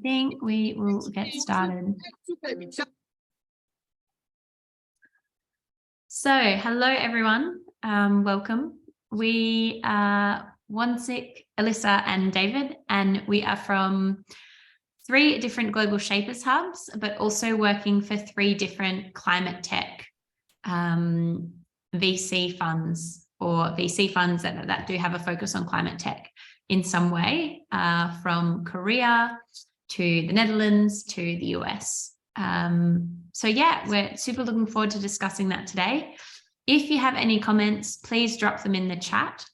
think we will get started. So, hello everyone, welcome. We are Wansik, Alyssa and David, and we are from 3 different Global Shapers hubs, but also working for 3 different climate tech VC funds, or VC funds that do have a focus on climate tech in some way, from Korea to the Netherlands to the US. So yeah, we're super looking forward to discussing that today. If you have any comments, please drop them in the chat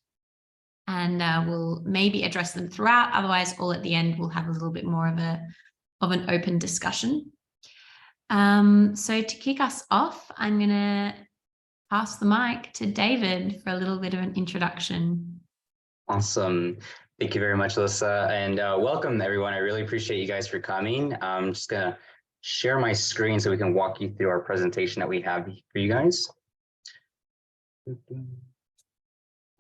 and we'll maybe address them throughout. Otherwise, all at the end, we'll have a little bit more of an open discussion. So to kick us off, I'm gonna pass the mic to David for a little bit of an introduction. Awesome. Thank you very much, Alyssa, and welcome everyone. I really appreciate you guys for coming. I'm just gonna share my screen so we can walk you through our presentation that we have for you guys.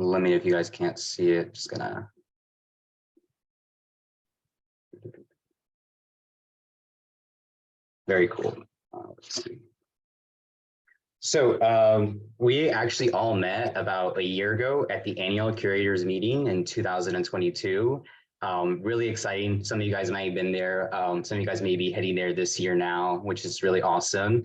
Let me know if you guys can't see it. Just gonna. Very cool. Let's see. So we actually all met about a year ago at the annual curators meeting in 2022. Really exciting. Some of you guys might have been there. Some of you guys may be heading there this year now, which is really awesome.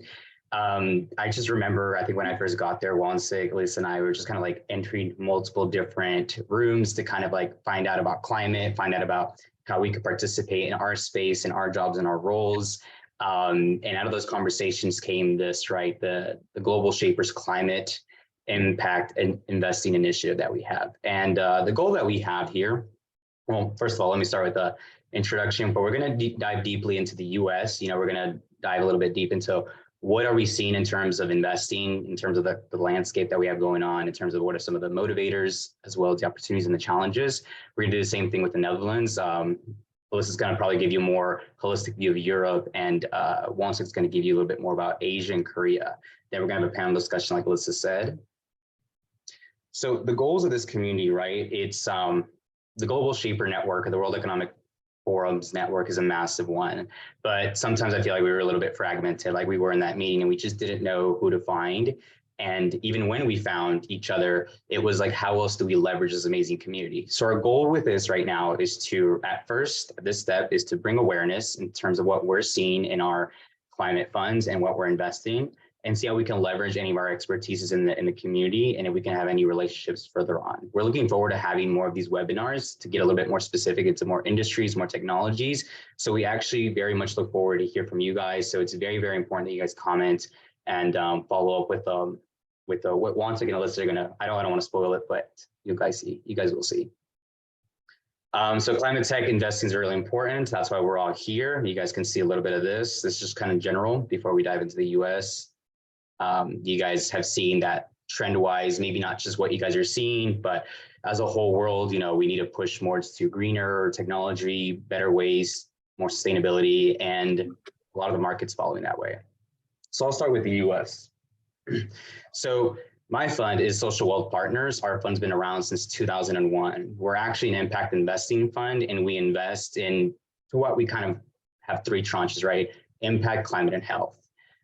I just remember, I think when I first got there, Wansik, Lisa and I were just kind of like entering multiple different rooms to kind of like find out about climate, find out about how we could participate in our space and our jobs and our roles. And out of those conversations came this, right? The Global Shapers Climate Impact and Investing Initiative that we have. And the goal that we have here, well, first of all, let me start with the introduction, but we're going to dive deeply into the US. You know, we're going to dive a little bit deep into what are we seeing in terms of investing, in terms of the landscape that we have going on, in terms of what are some of the motivators, as well as the opportunities and the challenges. We're going to do the same thing with the Netherlands. Alyssa's going to probably give you a more holistic view of Europe, and Wansik's going to give you a little bit more about Asia and Korea. Then we're going to have a panel discussion like Alyssa said. So the goals of this community, right? It's the Global Shaper Network, or the World Economic Forum's network, is a massive one. But sometimes I feel like we were a little bit fragmented, like we were in that meeting and we just didn't know who to find. And even when we found each other, it was like, how else do we leverage this amazing community? So our goal with this right now is to, this step is to bring awareness in terms of what we're seeing in our climate funds and what we're investing, and see how we can leverage any of our expertise in the community, and if we can have any relationships further on. We're looking forward to having more of these webinars to get a little bit more specific into more industries, more technologies. So we actually very much look forward to hear from you guys. So it's very, very important that you guys comment and follow up with what Wansik and Alyssa are gonna. I don't want to spoil it, but you guys will see. So climate tech investing is really important. That's why we're all here. You guys can see a little bit of this. This is just kind of general before we dive into the US. You guys have seen that trend-wise, maybe not just what you guys are seeing, but as a whole world, you know, we need to push more to greener technology, better ways, more sustainability, and a lot of the markets following that way. So I'll start with the US. So my fund is Social Wealth Partners. Our fund's been around since 2001. We're actually an impact investing fund, and we invest in what we kind of have 3 tranches, right? Impact, climate, and health.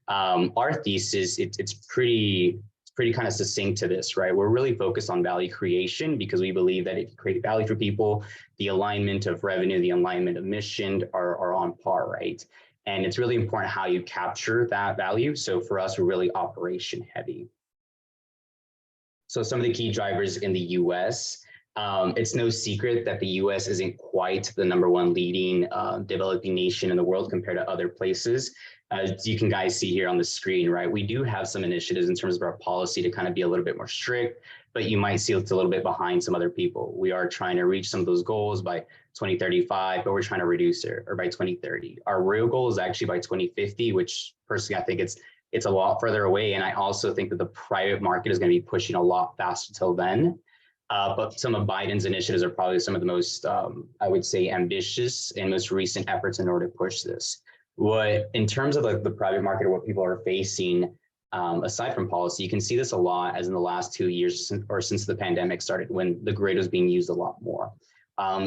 Our thesis, it's pretty kind of succinct to this, right? We're really focused on value creation because we believe that if you create value for people, the alignment of revenue, the alignment of mission are on par, right? And it's really important how you capture that value. So for us, we're really operation heavy. So some of the key drivers in the US, it's no secret that the US isn't quite the #1 leading developing nation in the world compared to other places. As you can guys see here on the screen, right? We do have some initiatives in terms of our policy to kind of be a little bit more strict, but you might see it's a little bit behind some other people. We are trying to reach some of those goals by 2035, but we're trying to reduce it, or by 2030. Our real goal is actually by 2050, which personally, I think it's a lot further away. And I also think that the private market is going to be pushing a lot faster till then. But some of Biden's initiatives are probably some of the most, I would say, ambitious and most recent efforts in order to push this. What, in terms of the private market or what people are facing, aside from policy, you can see this a lot as in the last 2 years since the pandemic started, when the grid was being used a lot more.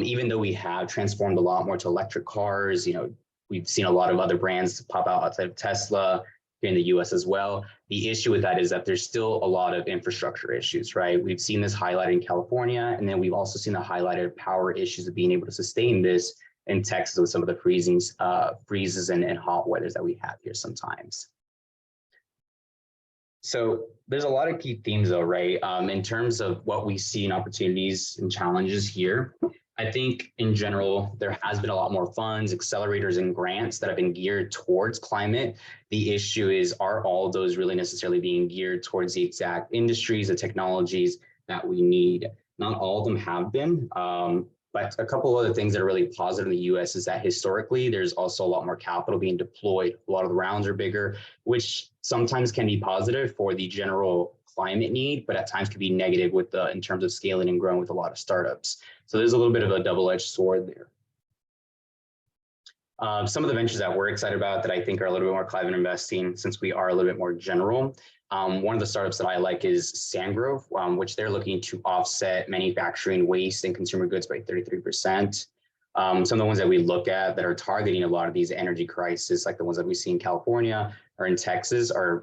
Even though we have transformed a lot more to electric cars, you know, we've seen a lot of other brands pop out outside of Tesla here in the US as well. The issue with that is that there's still a lot of infrastructure issues, right? We've seen this highlighted in California, and then we've also seen the highlighted power issues of being able to sustain this in Texas with some of the freezes and hot weathers that we have here sometimes. So there's a lot of key themes though, right? In terms of what we see in opportunities and challenges here, I think in general, there has been a lot more funds, accelerators, and grants that have been geared towards climate. The issue is, are all of those really necessarily being geared towards the exact industries, the technologies that we need? Not all of them have been, but a couple of other things that are really positive in the US is that historically, there's also a lot more capital being deployed. A lot of the rounds are bigger, which sometimes can be positive for the general climate need, but at times could be negative with in terms of scaling and growing with a lot of startups. So there's a little bit of a double-edged sword there. Some of the ventures that we're excited about that I think are a little bit more climate investing, since we are a little bit more general. One of the startups that I like is Sandgrove, which they're looking to offset manufacturing waste and consumer goods by 33%. Some of the ones that we look at that are targeting a lot of these energy crises, like the ones that we see in California or in Texas, are,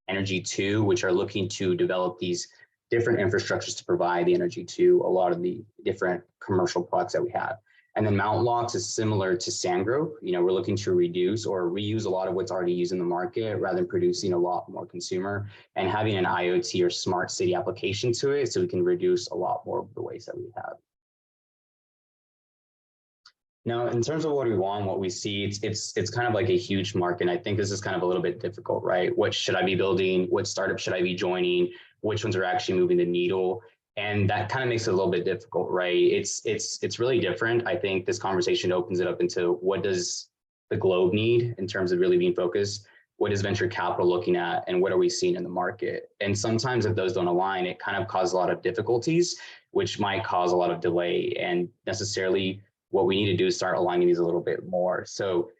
Energy 2, which are looking to develop these different infrastructures to provide the energy to a lot of the different commercial products that we have. And then Mount Locks is similar to Sandgrove. We're looking to reduce or reuse a lot of what's already used in the market rather than producing a lot more consumer and having an IoT or smart city application to it so we can reduce a lot more of the waste that we have. Now, in terms of what we want, what we see, it's kind of like a huge market. And I think this is kind of a little bit difficult, right? What should I be building? What startup should I be joining? Which ones are actually moving the needle? And that kind of makes it a little bit difficult, right? It's really different. I think this conversation opens it up into what does the globe need in terms of really being focused? What is venture capital looking at? And what are we seeing in the market? And sometimes if those don't align, it kind of causes a lot of difficulties, which might cause a lot of delay. And necessarily what we need to do is start aligning these a little bit more. So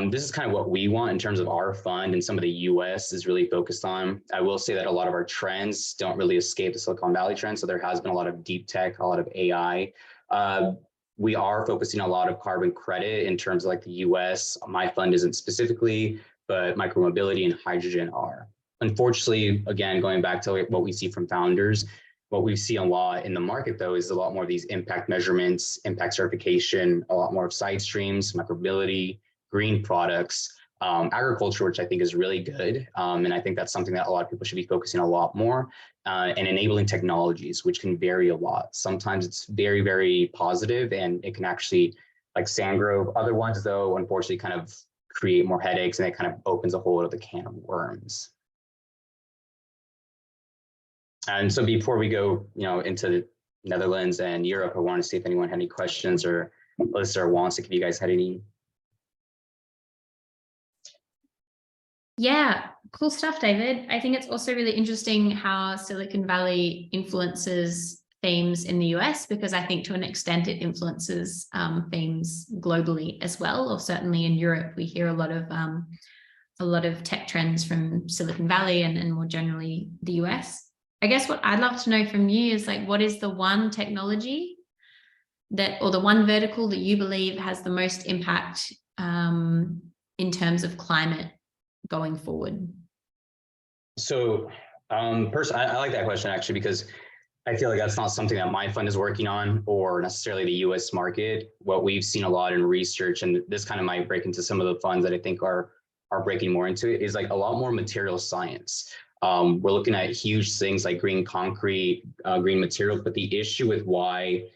this is kind of what we want in terms of our fund, and some of the US is really focused on. I will say that a lot of our trends don't really escape the Silicon Valley trend. So there has been a lot of deep tech, a lot of AI. We are focusing a lot of carbon credit in terms of like the US. My fund isn't specifically, but micromobility and hydrogen are. Unfortunately, again, going back to what we see from founders, what we see a lot in the market, though, is a lot more of these impact measurements, impact certification, a lot more of side streams, micromobility, green products, agriculture, which I think is really good. And I think that's something that a lot of people should be focusing a lot more, and enabling technologies, which can vary a lot. Sometimes it's very, very positive and it can actually, like Sandgrove. Other ones, though, unfortunately kind of create more headaches, and it kind of opens a whole other can of worms. And so before we go, into Netherlands and Europe, I want to see if anyone had any questions, or Alyssa or wants, if you guys had any. Yeah, cool stuff, David. I think it's also really interesting how Silicon Valley influences themes in the US, because I think to an extent it influences themes globally as well, or certainly in Europe. We hear a lot of tech trends from Silicon Valley and more generally the US. I guess what I'd love to know from you is, like, what is the one technology or the one vertical that you believe has the most impact in terms of climate going forward? So personally, I like that question actually, because I feel like that's not something that my fund is working on, or necessarily the US market. What we've seen a lot in research, and this kind of might break into some of the funds that I think are breaking more into it, is like a lot more material science. We're looking at huge things like green concrete, green materials, but the issue with why,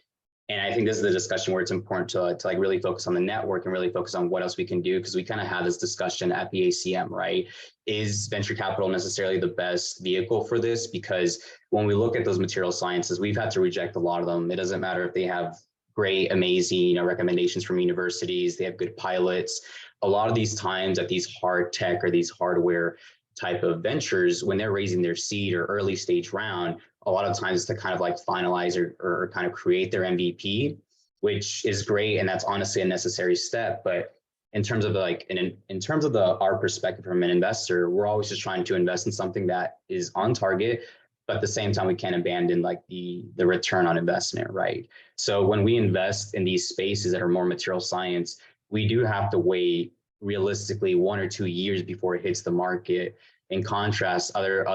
and I think this is the discussion where it's important to like really focus on the network and really focus on what else we can do, because we kind of have this discussion at the ACM, right? Is venture capital necessarily the best vehicle for this? Because when we look at those material sciences, we've had to reject a lot of them. It doesn't matter if they have great, amazing, recommendations from universities, they have good pilots. A lot of these times at these hard tech or these hardware type of ventures, when they're raising their seed or early stage round, a lot of times to kind of like finalize or kind of create their MVP, which is great. And that's honestly a necessary step. But in terms of our perspective from an investor, we're always just trying to invest in something that is on target, but at the same time, we can't abandon like the return on investment, right? So when we invest in these spaces that are more material science, we do have to wait realistically 1 or 2 years before it hits the market. In contrast, other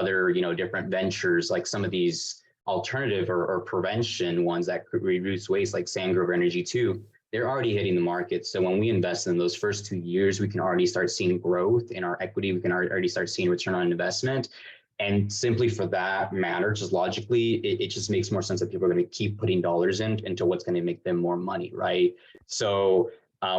different ventures, like some of these alternative or prevention ones that could reduce waste, like Sandgrove Energy 2, they're already hitting the market. So when we invest in those first 2 years, we can already start seeing growth in our equity. We can already start seeing return on investment. And simply for that matter, just logically, it just makes more sense that people are going to keep putting dollars into what's going to make them more money, right? So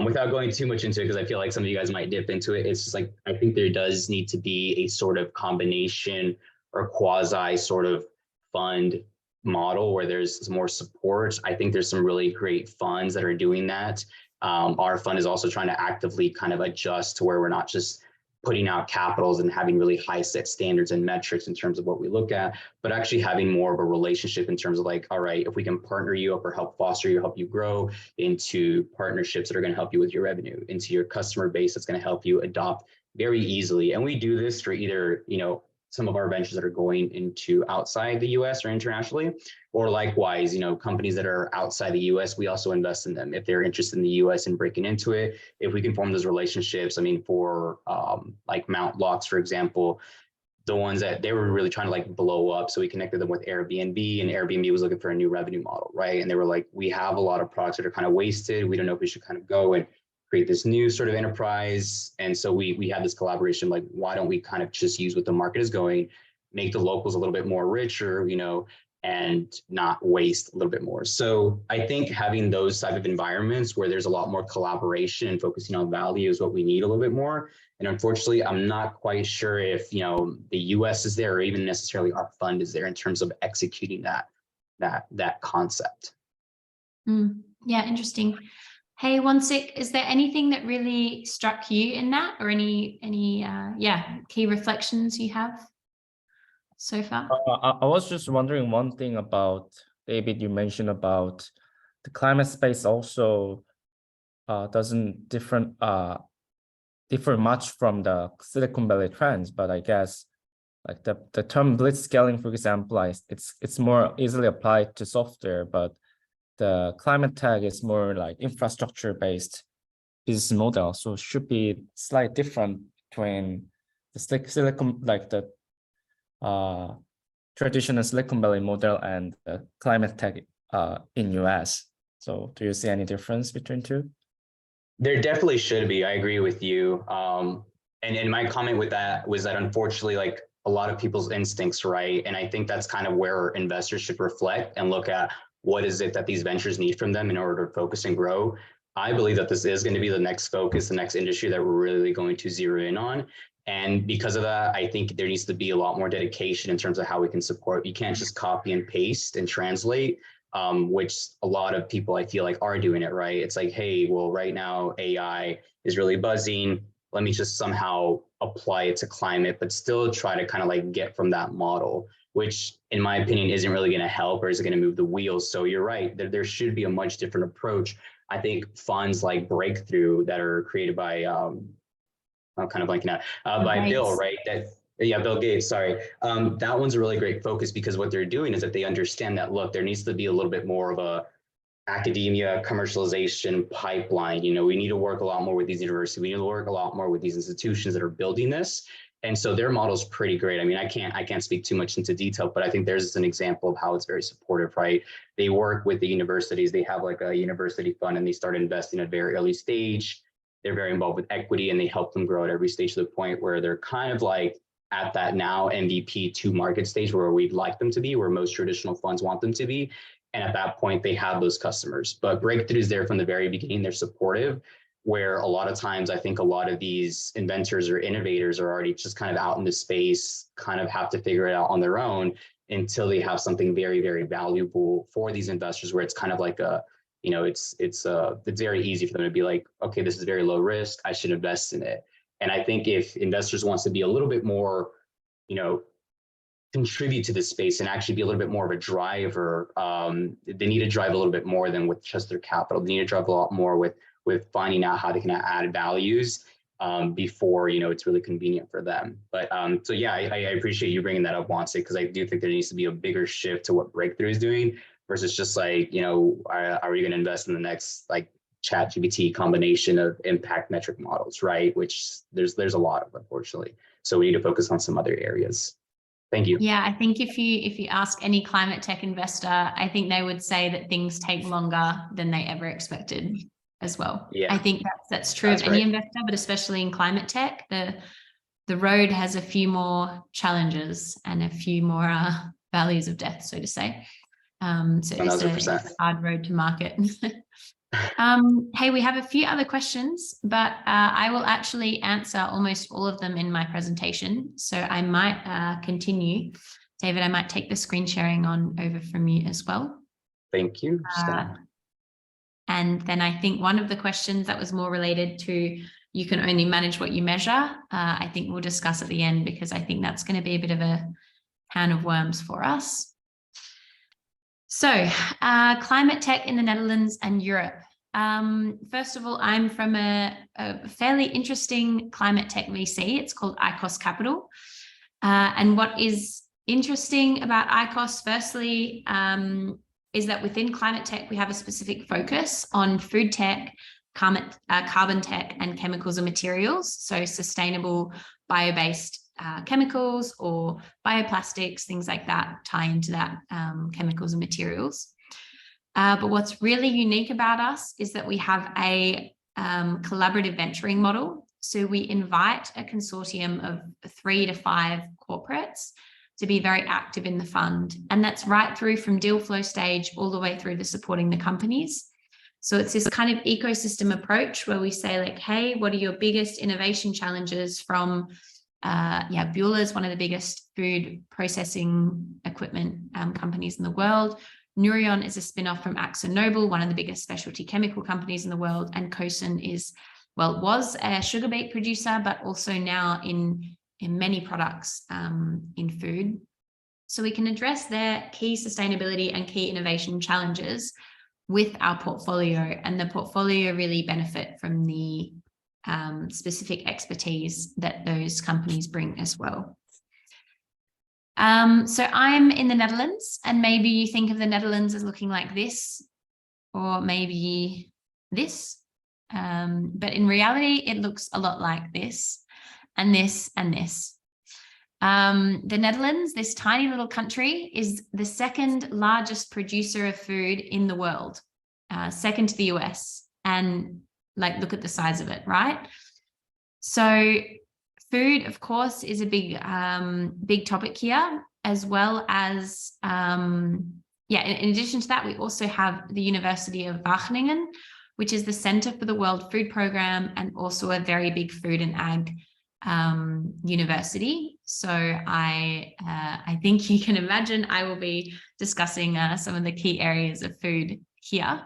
without going too much into it, because I feel like some of you guys might dip into it, it's just like, I think there does need to be a sort of combination or quasi sort of fund model where there's more support. I think there's some really great funds that are doing that. Our fund is also trying to actively kind of adjust to where we're not just putting out capitals and having really high set standards and metrics in terms of what we look at, but actually having more of a relationship in terms of like, all right, if we can partner you up or help foster you, help you grow into partnerships that are going to help you with your revenue, into your customer base that's going to help you adopt very easily. And we do this for either, some of our ventures that are going into outside the US or internationally, or likewise, companies that are outside the US, we also invest in them if they're interested in the US and breaking into it. If we can form those relationships, I mean, for like Mount Locks, for example, the ones that they were really trying to like blow up. So we connected them with Airbnb, and Airbnb was looking for a new revenue model, right? And they were like, we have a lot of products that are kind of wasted. We don't know if we should kind of go and create this new sort of enterprise. And so we had this collaboration, like, why don't we kind of just use what the market is going, make the locals a little bit more richer, and not waste a little bit more. So I think having those type of environments where there's a lot more collaboration and focusing on value is what we need a little bit more. And unfortunately, I'm not quite sure if, the US is there or even necessarily our fund is there in terms of executing that concept. Yeah, interesting. Hey, Wonsik, is there anything that really struck you in that, or any key reflections you have so far? I was just wondering one thing about, David, you mentioned about the climate space also doesn't differ much from the Silicon Valley trends, but I guess like the term blitzscaling, for example, it's more easily applied to software, but the climate tech is more like infrastructure-based business model, so it should be slightly different between the Silicon, like the traditional Silicon Valley model and the climate tech in US. So do you see any difference between two? There definitely should be. I agree with you. And my comment with that was that unfortunately, like a lot of people's instincts, right? And I think that's kind of where investors should reflect and look at what is it that these ventures need from them in order to focus and grow. I believe that this is going to be the next focus, the next industry that we're really going to zero in on. And because of that, I think there needs to be a lot more dedication in terms of how we can support. You can't just copy and paste and translate, which a lot of people I feel like are doing it, right? It's like, hey, well, right now AI is really buzzing. Let me just somehow apply it to climate, but still try to kind of like get from that model, which in my opinion isn't really going to help or is going to move the wheels. So you're right, there should be a much different approach. I think funds like Breakthrough that are created by, I'm kind of blanking out, by Bill, right? Bill Gates, sorry. That one's a really great focus because what they're doing is that they understand that, look, there needs to be a little bit more of a academia commercialization pipeline. We need to work a lot more with these universities. We need to work a lot more with these institutions that are building this. And so their model is pretty great. I mean, I can't speak too much into detail, but I think there's an example of how it's very supportive, right? They work with the universities. They have like a university fund and they start investing at a very early stage. They're very involved with equity and they help them grow at every stage to the point where they're kind of like at that now MVP to market stage where we'd like them to be, where most traditional funds want them to be. And at that point, they have those customers. But Breakthrough is there from the very beginning. They're supportive, where a lot of times I think a lot of these inventors or innovators are already just kind of out in the space, kind of have to figure it out on their own until they have something very, very valuable for these investors, where it's kind of like it's very easy for them to be like, okay, this is very low risk, I should invest in it. And I think if investors wants to be a little bit more, contribute to this space and actually be a little bit more of a driver, they need to drive a little bit more than with just their capital. They need to drive a lot more with finding out how they can add values before it's really convenient for them. But so yeah, I appreciate you bringing that up, Wonsik, because I do think there needs to be a bigger shift to what Breakthrough is doing versus just like, are we going to invest in the next like ChatGPT combination of impact metric models, right? Which there's a lot of, unfortunately. So we need to focus on some other areas. Thank you. Yeah, I think if you ask any climate tech investor, I think they would say that things take longer than they ever expected as well. Yeah, I think that's true that's of any right. investor, but especially in climate tech, the road has a few more challenges and a few more valleys of death, so to say. So it's a 1000%. hard road to market. Hey, we have a few other questions, but I will actually answer almost all of them in my presentation. So I might continue. David, I might take the screen sharing on over from you as well. Thank you. And then I think one of the questions that was more related to you can only manage what you measure, I think we'll discuss at the end, because I think that's going to be a bit of a can of worms for us. So climate tech in the Netherlands and Europe. First of all, I'm from a fairly interesting climate tech VC. It's called ICOS Capital. And what is interesting about ICOS, firstly, is that within climate tech, we have a specific focus on food tech, carbon tech, and chemicals and materials. So sustainable bio-based chemicals or bioplastics, things like that tie into that, chemicals and materials. But what's really unique about us is that we have a collaborative venturing model. So we invite a consortium of 3 to 5 corporates to be very active in the fund. And that's right through from deal flow stage all the way through to supporting the companies. So it's this kind of ecosystem approach where we say like, hey, what are your biggest innovation challenges from Bühler is one of the biggest food processing equipment companies in the world. Nouryon is a spin-off from AkzoNobel, one of the biggest specialty chemical companies in the world. And Kosan was a sugar beet producer, but also now in many products in food. So we can address their key sustainability and key innovation challenges with our portfolio, and the portfolio really benefit from the specific expertise that those companies bring as well. So I'm in the Netherlands, and maybe you think of the Netherlands as looking like this, or maybe this. But in reality, it looks a lot like this, and this, and this. The Netherlands, this tiny little country, is the second largest producer of food in the world, second to the US. And like, look at the size of it, right? So food, of course, is a big topic here, as well as, in addition to that, we also have the University of Wageningen, which is the Center for the World Food Programme and also a very big food and ag university. So I think you can imagine I will be discussing some of the key areas of food here.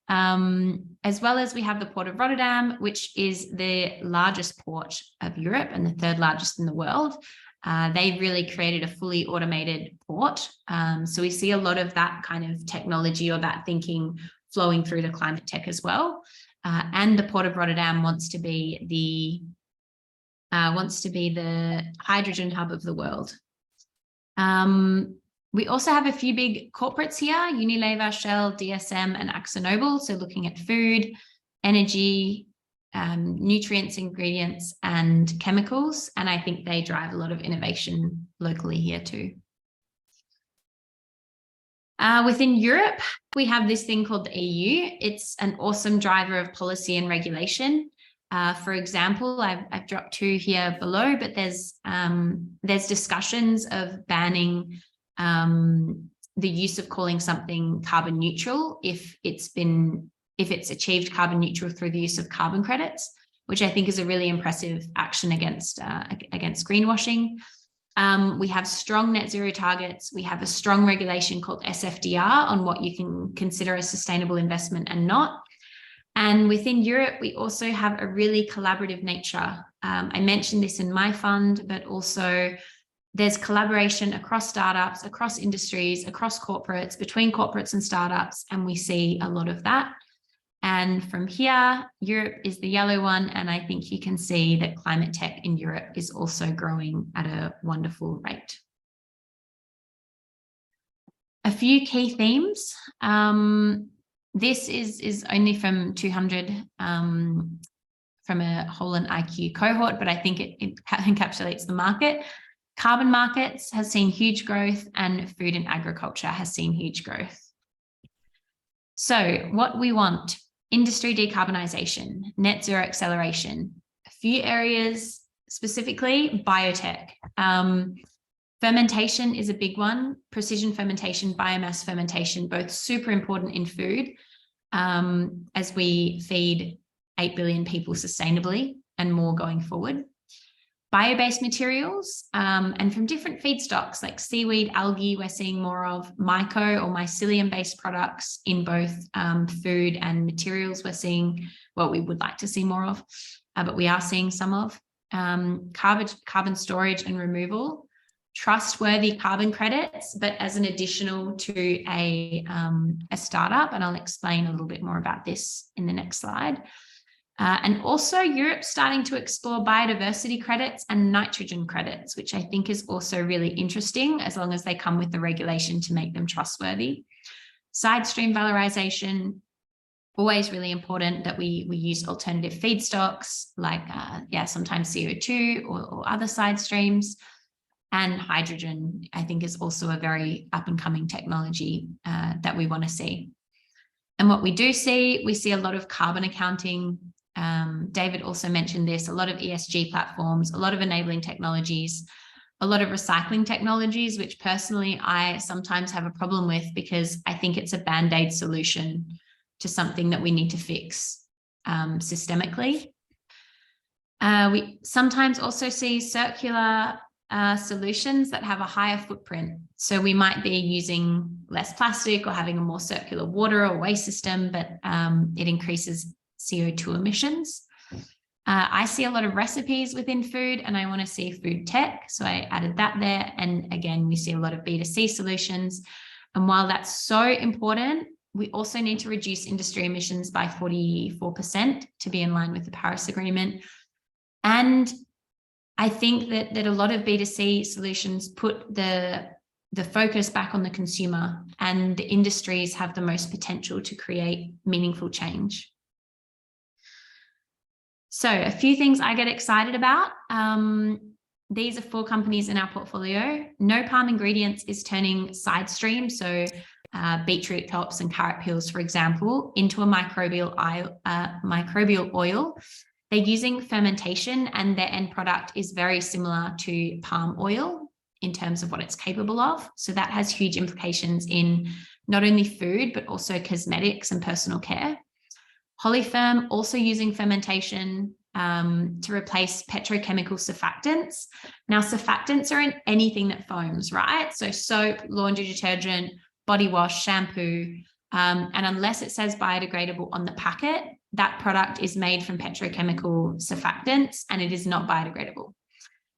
As well as we have the Port of Rotterdam, which is the largest port of Europe and the 3rd largest in the world. They've really created a fully automated port. So we see a lot of that kind of technology or that thinking flowing through to climate tech as well. And the Port of Rotterdam wants to be the hydrogen hub of the world. We also have a few big corporates here: Unilever, Shell, DSM, and AkzoNobel. So looking at food, energy, nutrients, ingredients, and chemicals. And I think they drive a lot of innovation locally here too. Within Europe, we have this thing called the EU. It's an awesome driver of policy and regulation. For example, I've dropped 2 here below, but there's discussions of banning the use of calling something carbon neutral if it's achieved carbon neutral through the use of carbon credits, which I think is a really impressive action against greenwashing. We have strong net zero targets. We have a strong regulation called SFDR on what you can consider a sustainable investment and not. And within Europe, we also have a really collaborative nature. I mentioned this in my fund, but also there's collaboration across startups, across industries, across corporates, between corporates and startups, and we see a lot of that. And from here, Europe is the yellow one, and I think you can see that climate tech in Europe is also growing at a wonderful rate. A few key themes. this is only from 200 from a Holland IQ cohort, but I think it encapsulates the market. Carbon markets has seen huge growth, and food and agriculture has seen huge growth. So what we want: industry decarbonisation, net zero acceleration, a few areas, specifically biotech. Fermentation is a big one. Precision fermentation, biomass fermentation, both super important in food as we feed 8 billion people sustainably and more going forward. Bio-based materials and from different feedstocks like seaweed, algae, we're seeing more of myco or mycelium-based products in both food and materials. We're seeing what we would like to see more of, but we are seeing some of. Carbon storage and removal, trustworthy carbon credits, but as an additional to a startup, and I'll explain a little bit more about this in the next slide. And also Europe's starting to explore biodiversity credits and nitrogen credits, which I think is also really interesting, as long as they come with the regulation to make them trustworthy. Side stream valorization, always really important that we use alternative feedstocks like, sometimes CO2 or other side streams. And hydrogen, I think, is also a very up and coming technology that we want to see. And what we do see, we see a lot of carbon accounting. David also mentioned this, a lot of ESG platforms, a lot of enabling technologies, a lot of recycling technologies, which personally I sometimes have a problem with because I think it's a band-aid solution to something that we need to fix systemically. We sometimes also see circular solutions that have a higher footprint. So we might be using less plastic or having a more circular water or waste system, but it increases CO2 emissions. I see a lot of recipes within food and I want to see food tech. So I added that there. And again, we see a lot of B2C solutions. And while that's so important, we also need to reduce industry emissions by 44% to be in line with the Paris Agreement. And I think that a lot of B2C solutions put the focus back on the consumer, and the industries have the most potential to create meaningful change. So a few things I get excited about. These are 4 companies in our portfolio. No Palm Ingredients is turning side streams, so beetroot tops and carrot peels, for example, into a microbial oil. They're using fermentation, and their end product is very similar to palm oil in terms of what it's capable of. So that has huge implications in not only food, but also cosmetics and personal care. Polyferm also using fermentation to replace petrochemical surfactants. Now, surfactants are in anything that foams, right? So soap, laundry detergent, body wash, shampoo, and unless it says biodegradable on the packet, that product is made from petrochemical surfactants and it is not biodegradable.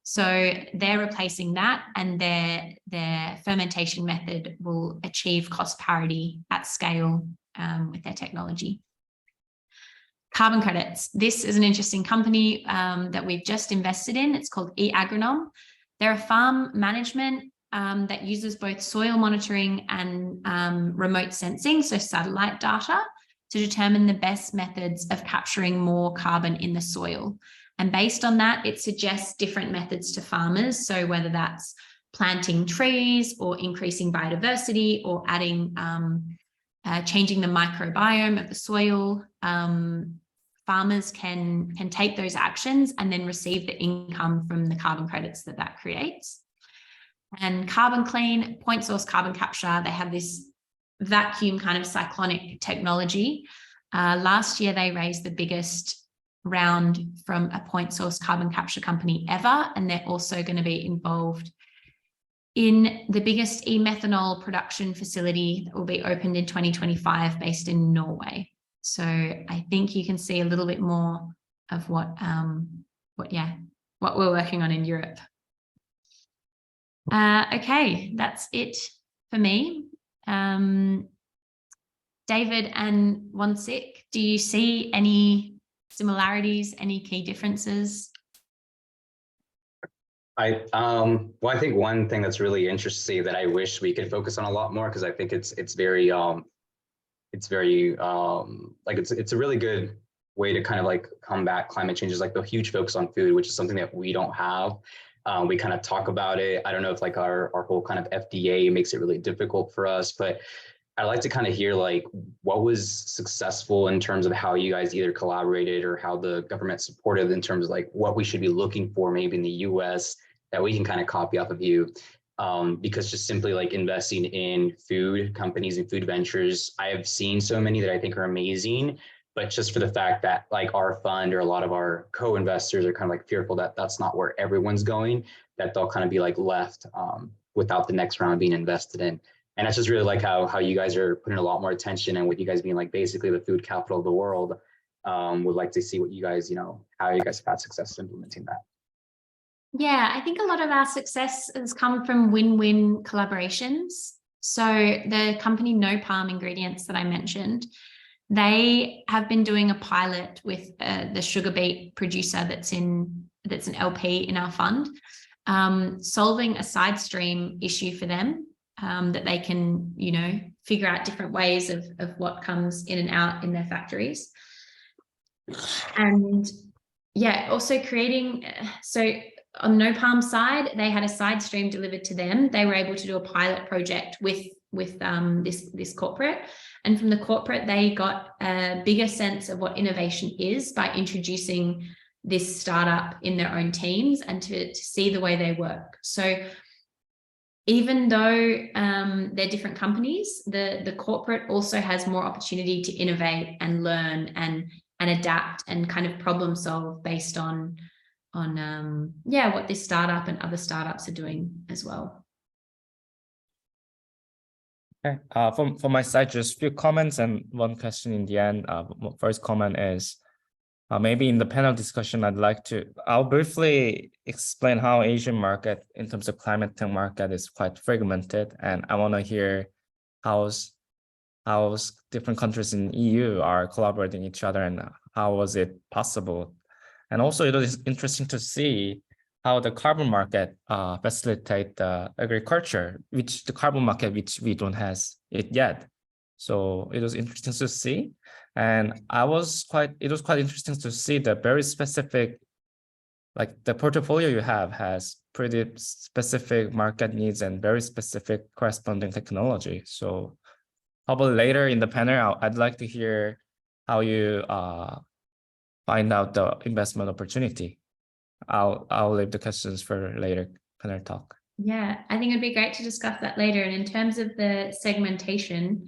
So they're replacing that, and their fermentation method will achieve cost parity at scale with their technology. Carbon credits. This is an interesting company that we've just invested in. It's called eAgronom. They're a farm management that uses both soil monitoring and remote sensing, so satellite data, to determine the best methods of capturing more carbon in the soil. And based on that, it suggests different methods to farmers. So whether that's planting trees or increasing biodiversity or adding, changing the microbiome of the soil, farmers can take those actions and then receive the income from the carbon credits that creates. And Carbon Clean, point source carbon capture, they have this vacuum kind of cyclonic technology. Last year, they raised the biggest round from a point source carbon capture company ever, and they're also going to be involved in the biggest e-methanol production facility that will be opened in 2025 based in Norway. So I think you can see a little bit more of what we're working on in Europe. Okay, that's it for me. David and Wonsik, do you see any similarities, any key differences? I think one thing that's really interesting that I wish we could focus on a lot more, because I think it's very it's very like it's a really good way to kind of like combat climate change, is like the huge focus on food, which is something that we don't have. We kind of talk about it. I don't know if like our whole kind of FDA makes it really difficult for us, but I'd like to kind of hear like what was successful in terms of how you guys either collaborated or how the government supported in terms of like what we should be looking for maybe in the US that we can kind of copy off of you. Because just simply like investing in food companies and food ventures, I have seen so many that I think are amazing, but just for the fact that like our fund or a lot of our co-investors are kind of like fearful that that's not where everyone's going, that they'll kind of be like left without the next round being invested in. And I just really like how you guys are putting a lot more attention, and with you guys being like basically the food capital of the world, would like to see what you guys, how you guys have had success implementing that. Yeah, I think a lot of our success has come from win-win collaborations. So the company No Palm Ingredients that I mentioned, they have been doing a pilot with the sugar beet producer that's an LP in our fund, solving a side stream issue for them, that they can, figure out different ways of what comes in and out in their factories. And yeah, also creating, so on No Palm side, they had a side stream delivered to them. They were able to do a pilot project with this corporate, and from the corporate they got a bigger sense of what innovation is by introducing this startup in their own teams and to see the way they work. So even though they're different companies, the corporate also has more opportunity to innovate and learn and adapt and kind of problem solve based on what this startup and other startups are doing as well. Okay, from my side, just a few comments and one question in the end. First comment is, maybe in the panel discussion, I'll briefly explain how Asian market in terms of climate tech market is quite fragmented. And I want to hear how's different countries in EU are collaborating each other and how was it possible. And also it is interesting to see how the carbon market facilitate the agriculture, which we don't have it yet. So it was interesting to see. And it was quite interesting to see the very specific, like the portfolio you have has pretty specific market needs and very specific corresponding technology. So probably later in the panel, I'd like to hear how you find out the investment opportunity. I'll leave the questions for later panel talk. Yeah, I think it'd be great to discuss that later. And in terms of the segmentation,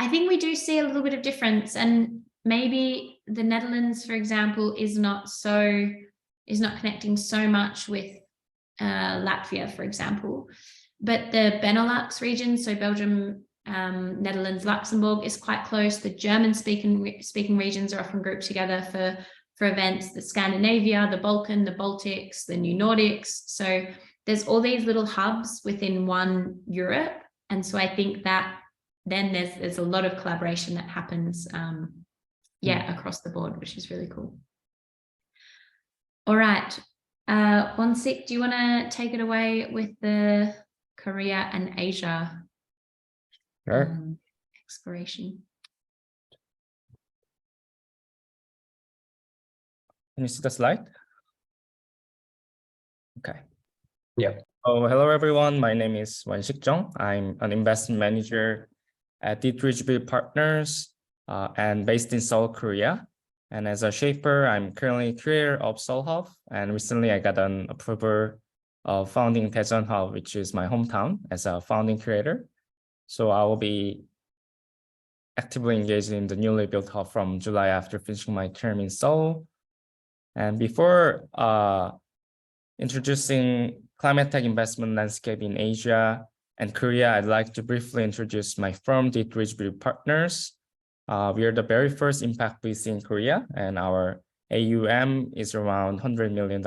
I think we do see a little bit of difference, and maybe the Netherlands, for example, is not connecting so much with Latvia, for example, but the Benelux region, so Belgium, Netherlands, Luxembourg, is quite close. The German-speaking regions are often grouped together for events. The Scandinavia, the Balkan, the Baltics, the New Nordics. So there's all these little hubs within one Europe, and so I think that then there's a lot of collaboration that happens, across the board, which is really cool. All right, Won-Sik, do you want to take it away with the Korea and Asia exploration? Can you see the slide? Okay. Yeah. Oh, hello everyone. My name is Won-Sik Jung. I'm an investment manager at D3GP Partners and based in Seoul, Korea. And as a shaper, I'm currently creator of Seoul Hub. And recently I got an approval of founding Daejeon Hub, which is my hometown, as a founding creator. So I will be actively engaged in the newly built hub from July after finishing my term in Seoul. And before introducing climate tech investment landscape in Asia and Korea, I'd like to briefly introduce my firm, D3GP Partners. We are the very first impact VC in Korea, and our AUM is around $100 million,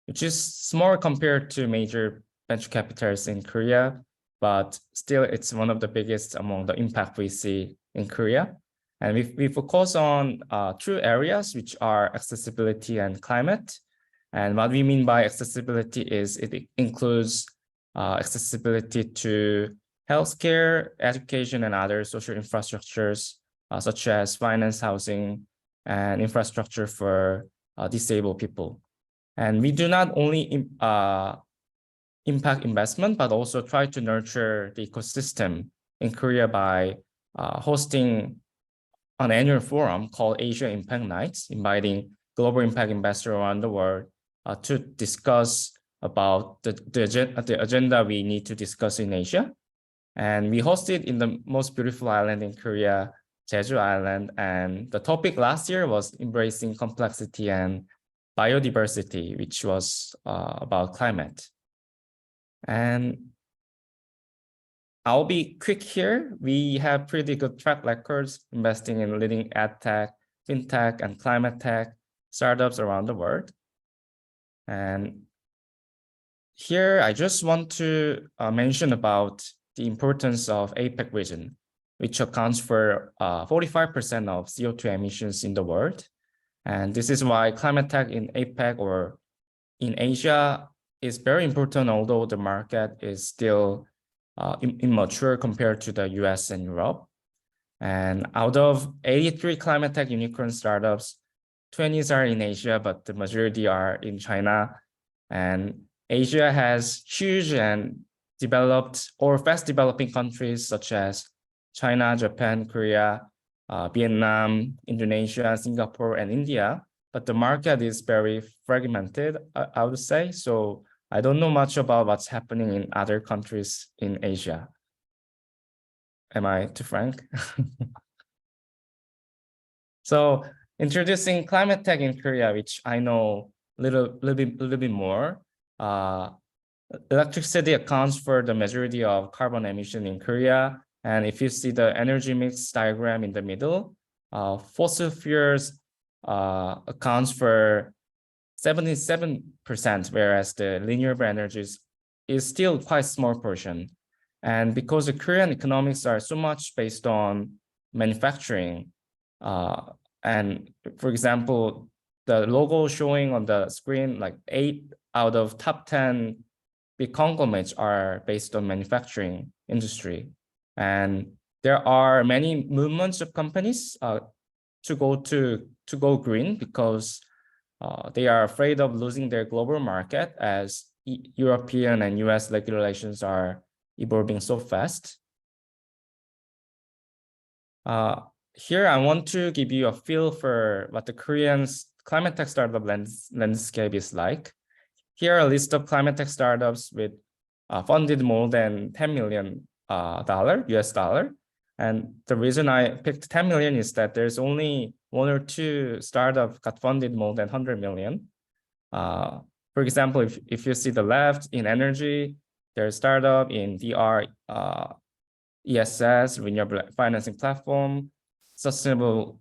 which is small compared to major venture capitals in Korea, but still it's one of the biggest among the impact VC in Korea. And we focus on two areas, which are accessibility and climate. And what we mean by accessibility is it includes accessibility to healthcare, education, and other social infrastructures, such as finance, housing, and infrastructure for disabled people. And we do not only impact investment, but also try to nurture the ecosystem in Korea by hosting an annual forum called Asia Impact Nights, inviting global impact investors around the world to discuss about the agenda we need to discuss in Asia. And we hosted in the most beautiful island in Korea, Jeju Island. And the topic last year was embracing complexity and biodiversity, which was about climate. And I'll be quick here. We have pretty good track records investing in leading ed tech, fintech, and climate tech startups around the world. And here, I just want to mention about the importance of APEC region, which accounts for 45% of CO2 emissions in the world. And this is why climate tech in APEC or in Asia is very important, although the market is still immature compared to the US and Europe. And out of 83 climate tech unicorn startups, 20s are in Asia, but the majority are in China. And Asia has huge and developed or fast developing countries such as China, Japan, Korea, Vietnam, Indonesia, Singapore, and India. But the market is very fragmented, I would say. So I don't know much about what's happening in other countries in Asia. Am I too frank? So introducing climate tech in Korea, which I know a little bit more. Electricity accounts for the majority of carbon emission in Korea. And if you see the energy mix diagram in the middle, fossil fuels accounts for 77%, whereas the renewable energies is still quite small portion. And because the Korean economics are so much based on manufacturing, and for example, the logo showing on the screen, like 8 out of top 10 big conglomerates are based on manufacturing industry. And there are many movements of companies to go green because they are afraid of losing their global market as European and US regulations are evolving so fast. Here, I want to give you a feel for what the Korean climate tech startup landscape is like. Here are a list of climate tech startups with funded more than $10 million US dollar. And the reason I picked 10 million is that there's only 1 or 2 startups got funded more than 100 million. For example, if you see the left in energy, there's a startup in DR, ESS, renewable financing platform, sustainable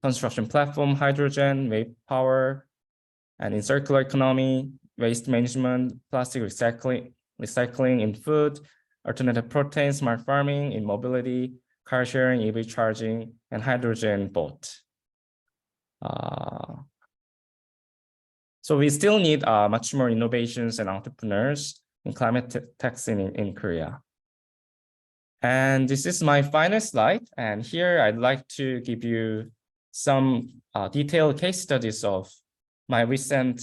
construction platform, hydrogen, wave power, and in circular economy, waste management, plastic recycling in food, alternative protein, smart farming, in mobility, car sharing, EV charging, and hydrogen boat. So we still need much more innovations and entrepreneurs in climate tech in Korea. And this is my final slide. And here I'd like to give you some detailed case studies of my recent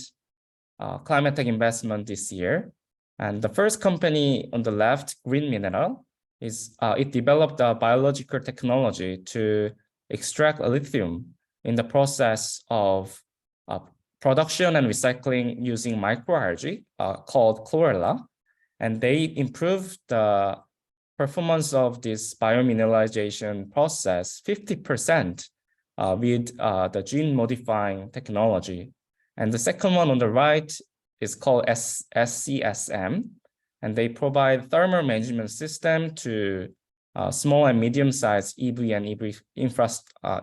climate tech investment this year. And the first company on the left, Green Mineral, is it developed a biological technology to extract lithium in the process of production and recycling using microalgae called chlorella. And they improved the performance of this biomineralization process 50% with the gene modifying technology. And the second one on the right is called SCSM, and they provide thermal management system to small and medium-sized EV and EV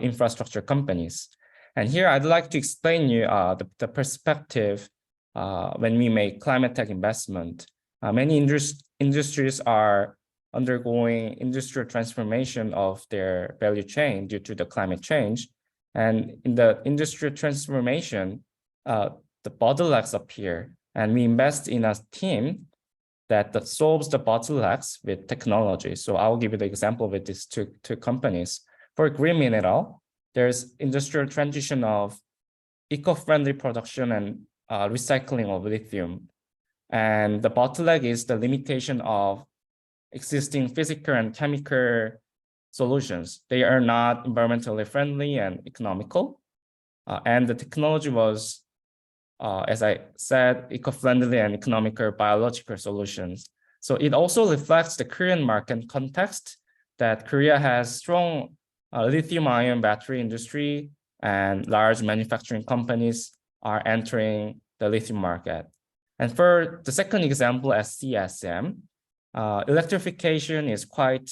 infrastructure companies. And here I'd like to explain you the perspective when we make climate tech investment. Many industries are undergoing industrial transformation of their value chain due to the climate change. And in the industrial transformation, the bottlenecks appear, and we invest in a team that solves the bottlenecks with technology. So I'll give you the example with these two companies. For green mineral, there's industrial transition of eco-friendly production and recycling of lithium. And the bottleneck is the limitation of existing physical and chemical solutions. They are not environmentally friendly and economical. And the technology was, as I said, eco-friendly and economical biological solutions. So it also reflects the Korean market context that Korea has strong lithium-ion battery industry and large manufacturing companies are entering the lithium market. And for the second example, SCSM, electrification is quite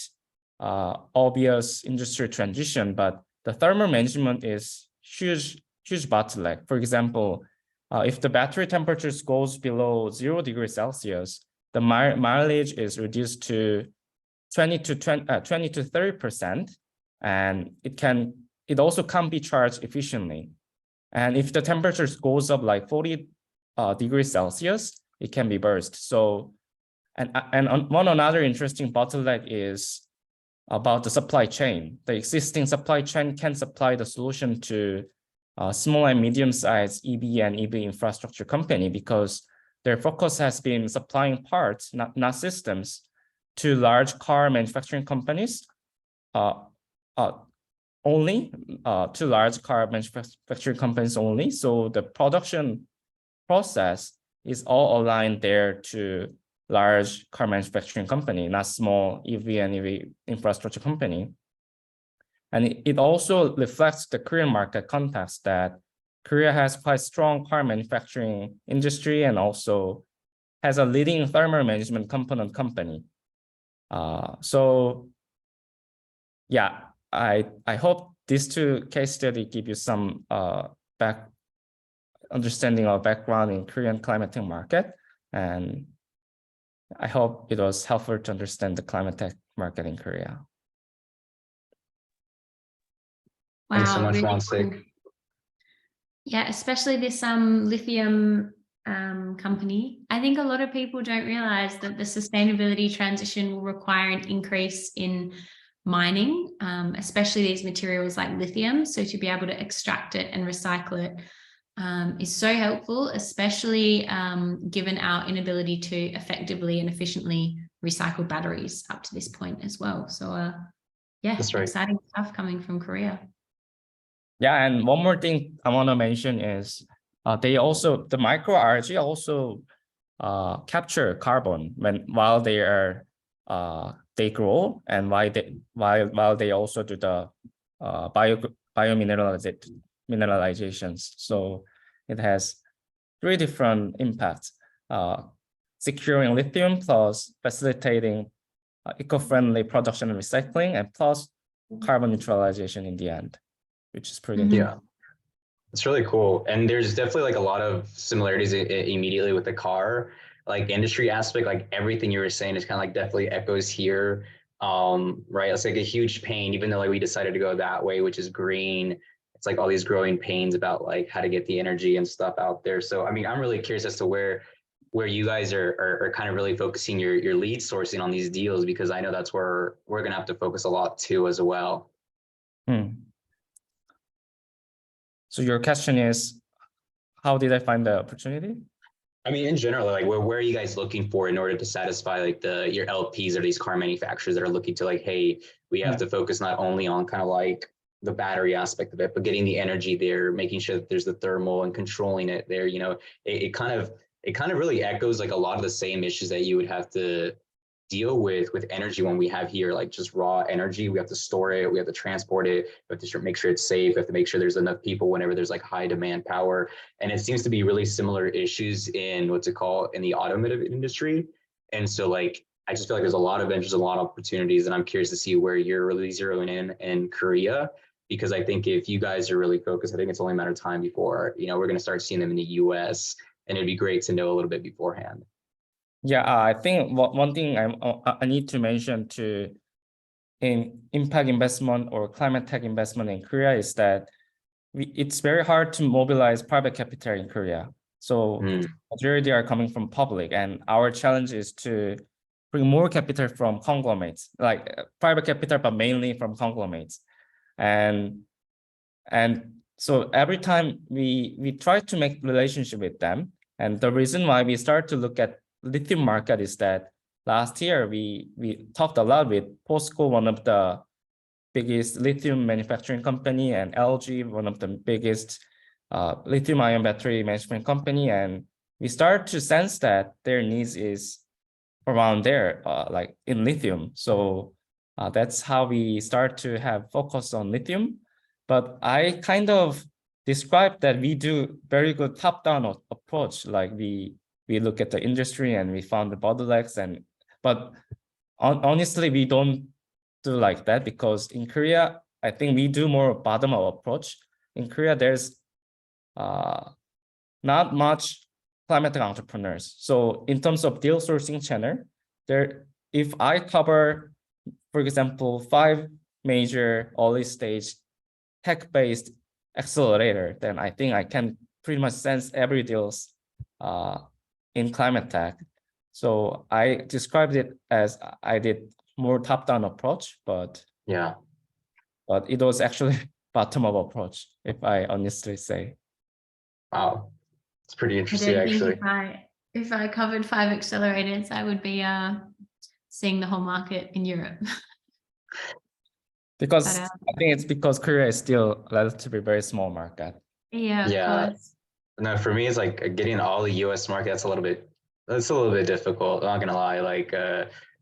obvious industry transition, but the thermal management is huge bottleneck. For example, if the battery temperatures goes below 0 degrees Celsius, the mileage is reduced to 20 to 30%, and it also can't be charged efficiently. And if the temperature goes up like 40 degrees Celsius, it can be burst. So, and another interesting bottleneck is about the supply chain. The existing supply chain can supply the solution to small and medium-sized EV and EV infrastructure company because their focus has been supplying parts, not systems, to large car manufacturing companies, only to large car manufacturing companies only. So the production process is all aligned there to large car manufacturing company, not small EV and EV infrastructure company. And it also reflects the Korean market context that Korea has quite strong car manufacturing industry and also has a leading thermal management component company. So yeah, I hope these two case studies give you some understanding of background in Korean climate tech market. And I hope it was helpful to understand the climate tech market in Korea. Wow, Thanks so much, really Won-sik. cool. Yeah, especially this lithium company. I think a lot of people don't realize that the sustainability transition will require an increase in mining, especially these materials like lithium. So to be able to extract it and recycle it is so helpful, especially given our inability to effectively and efficiently recycle batteries up to this point as well. So yeah, That's right. Exciting stuff coming from Korea. Yeah, and one more thing I want to mention is the microalgae also capture carbon while they grow, and while they also do the biomineralizations. So it has 3 different impacts: securing lithium, plus facilitating eco-friendly production and recycling, and plus carbon neutralization in the end, which is pretty Yeah, it's really cool. And there's definitely like a lot of similarities immediately with the car, like industry aspect, like everything you were saying is kind of like definitely echoes here. Right. It's like a huge pain, even though like we decided to go that way, which is green. It's like all these growing pains about like how to get the energy and stuff out there. So, I mean, I'm really curious as to where you guys are kind of really focusing your lead sourcing on these deals, because I know that's where we're going to have to focus a lot too as well. So your question is, how did I find the opportunity? I mean, in general, like where are you guys looking for in order to satisfy like your LPs or these car manufacturers that are looking to like, hey, we have to focus not only on kind of like the battery aspect of it, but getting the energy there, making sure that there's the thermal and controlling it there. You know, it kind of really echoes like a lot of the same issues that you would have to deal with energy when we have here, like just raw energy. We have to store it, we have to transport it, we have to make sure it's safe, we have to make sure there's enough people whenever there's like high demand power. And it seems to be really similar issues in in the automotive industry. And so like, I just feel like there's a lot of interest, a lot of opportunities, and I'm curious to see where you're really zeroing in Korea, because I think if you guys are really focused, I think it's only a matter of time before, you know, we're going to start seeing them in the US, and it'd be great to know a little bit beforehand. Yeah, I think one thing I need to mention in impact investment or climate tech investment in Korea is that it's very hard to mobilize private capital in Korea. So Mm. majority are coming from public, and our challenge is to bring more capital from conglomerates, like private capital, but mainly from conglomerates. And so every time we try to make relationship with them, and the reason why we start to look at lithium market is that last year we talked a lot with POSCO, one of the biggest lithium manufacturing company, and LG, one of the biggest lithium ion battery management company, and we start to sense that their needs is around there, like in lithium. So that's how we start to have focus on lithium. But I kind of described that we do very good top-down approach. Like we look at the industry and we found the bottlenecks, but honestly, we don't do like that, because in Korea, I think we do more bottom-up approach. In Korea, there's not much climate entrepreneurs. So in terms of deal sourcing channel, if I cover, for example, 5 major early stage tech-based accelerator, then I think I can pretty much sense every deals in climate tech. So I described it as I did more top-down approach, but Yeah. it was actually bottom-up approach, if I honestly say. Wow. It's pretty I interesting, don't think actually. if I covered 5 accelerators, I would be seeing the whole market in Europe. Because But, I think it's because Korea is still relatively very small market. yeah, Yeah. of course. No, for me, it's like getting all the US market, that's a little bit difficult. I'm not gonna lie. Like,